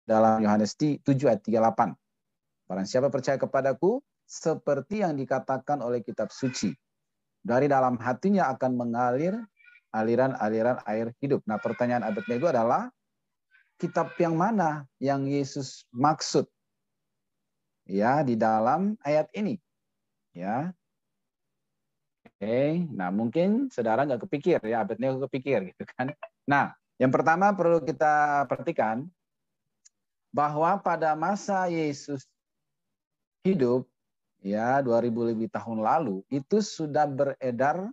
dalam Yohanes 7 ayat 38. Barang siapa percaya kepadaku, seperti yang dikatakan oleh kitab suci, dari dalam hatinya akan mengalir aliran-aliran air hidup. Nah, pertanyaan Abednego adalah, kitab yang mana yang Yesus maksud ya di dalam ayat ini? Ya. Oke, nah mungkin saudara nggak kepikir ya, Abednego kepikir gitu kan. Nah, yang pertama perlu kita perhatikan bahwa pada masa Yesus hidup ya 2000 lebih tahun lalu itu sudah beredar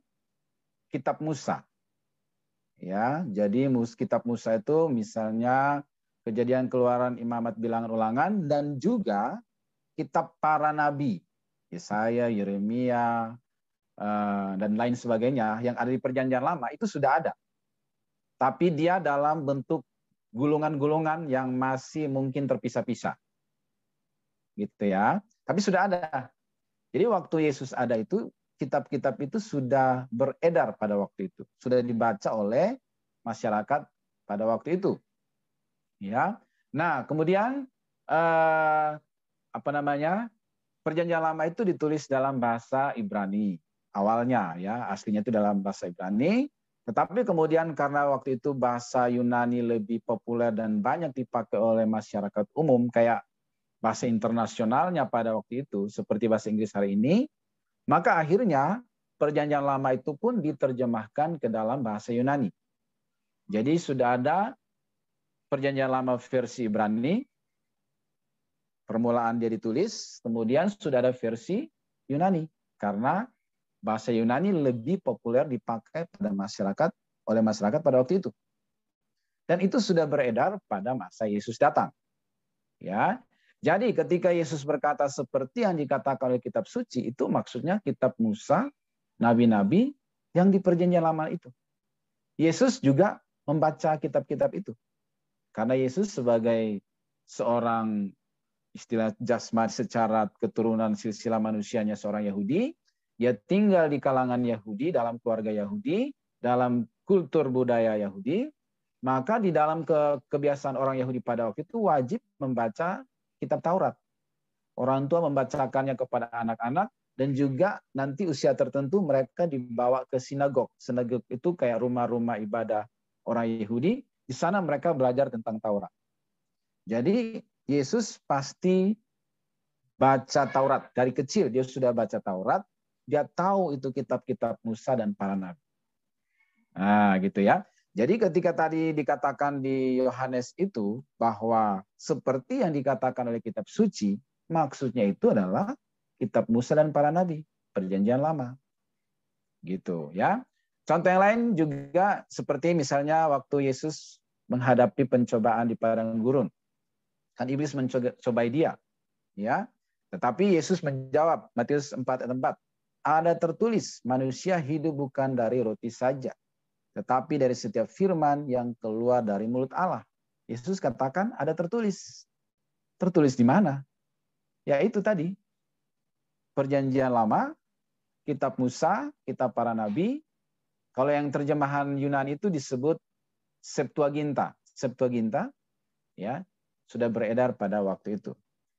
kitab Musa. Ya, jadi kitab Musa itu misalnya Kejadian, Keluaran, Imamat, Bilangan, Ulangan, dan juga kitab para nabi, Yesaya, Yeremia, dan lain sebagainya yang ada di Perjanjian Lama itu sudah ada. Tapi dia dalam bentuk gulungan-gulungan yang masih mungkin terpisah-pisah. Gitu ya. Tapi sudah ada. Jadi waktu Yesus ada itu, kitab-kitab itu sudah beredar pada waktu itu. Sudah dibaca oleh masyarakat pada waktu itu. Ya. Nah, kemudian Perjanjian Lama itu ditulis dalam bahasa Ibrani. Awalnya ya, aslinya itu dalam bahasa Ibrani. Tetapi kemudian karena waktu itu bahasa Yunani lebih populer dan banyak dipakai oleh masyarakat umum, kayak bahasa internasionalnya pada waktu itu, seperti bahasa Inggris hari ini, maka akhirnya Perjanjian Lama itu pun diterjemahkan ke dalam bahasa Yunani. Jadi sudah ada Perjanjian Lama versi Ibrani, permulaan dia ditulis, kemudian sudah ada versi Yunani, karena bahasa Yunani lebih populer dipakai oleh masyarakat pada waktu itu. Dan itu sudah beredar pada masa Yesus datang. Ya. Jadi ketika Yesus berkata seperti yang dikatakan oleh kitab suci, itu maksudnya kitab Musa, nabi-nabi yang di Perjanjian Lama itu. Yesus juga membaca kitab-kitab itu. Karena Yesus sebagai seorang istilah jasmani secara keturunan silsilah manusianya seorang Yahudi, dia tinggal di kalangan Yahudi, dalam keluarga Yahudi, dalam kultur budaya Yahudi, maka di dalam kebiasaan orang Yahudi pada waktu itu wajib membaca kitab Taurat. Orang tua membacakannya kepada anak-anak, dan juga nanti usia tertentu mereka dibawa ke sinagog. Sinagog itu kayak rumah-rumah ibadah orang Yahudi, di sana mereka belajar tentang Taurat. Jadi Yesus pasti baca Taurat. Dari kecil dia sudah baca Taurat. Dia tahu itu kitab-kitab Musa dan para nabi. Nah, gitu ya. Jadi ketika tadi dikatakan di Yohanes itu bahwa seperti yang dikatakan oleh kitab suci, maksudnya itu adalah kitab Musa dan para nabi, Perjanjian Lama. Gitu ya. Contoh yang lain juga seperti misalnya waktu Yesus menghadapi pencobaan di padang gurun. Kan iblis mencobai dia. Ya. Tetapi Yesus menjawab, Matius 4 ayat 4, ada tertulis, manusia hidup bukan dari roti saja, tetapi dari setiap firman yang keluar dari mulut Allah. Yesus katakan ada tertulis. Tertulis di mana? Ya itu tadi. Perjanjian Lama, kitab Musa, kitab para nabi. Kalau yang terjemahan Yunani itu disebut Septuaginta. Septuaginta ya, sudah beredar pada waktu itu.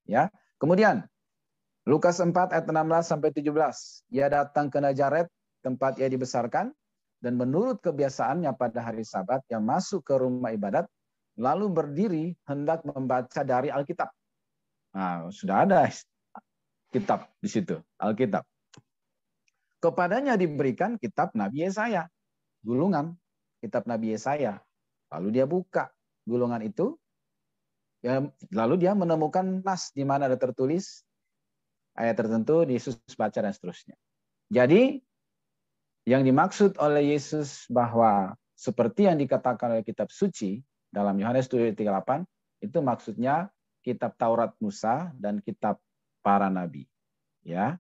Ya. Kemudian Lukas 4 ayat 16 sampai 17. Ia datang ke Nazaret, tempat ia dibesarkan, dan menurut kebiasaannya pada hari Sabat yang masuk ke rumah ibadat, lalu berdiri hendak membaca dari Alkitab. Nah, sudah ada kitab di situ, Alkitab. Kepadanya diberikan kitab Nabi Yesaya, gulungan kitab Nabi Yesaya. Lalu dia buka gulungan itu, ya, lalu dia menemukan nas di mana ada tertulis ayat tertentu, Yesus baca dan seterusnya. Jadi yang dimaksud oleh Yesus bahwa seperti yang dikatakan oleh kitab suci dalam Yohanes 7:38 itu maksudnya kitab Taurat Musa dan kitab para nabi. Ya.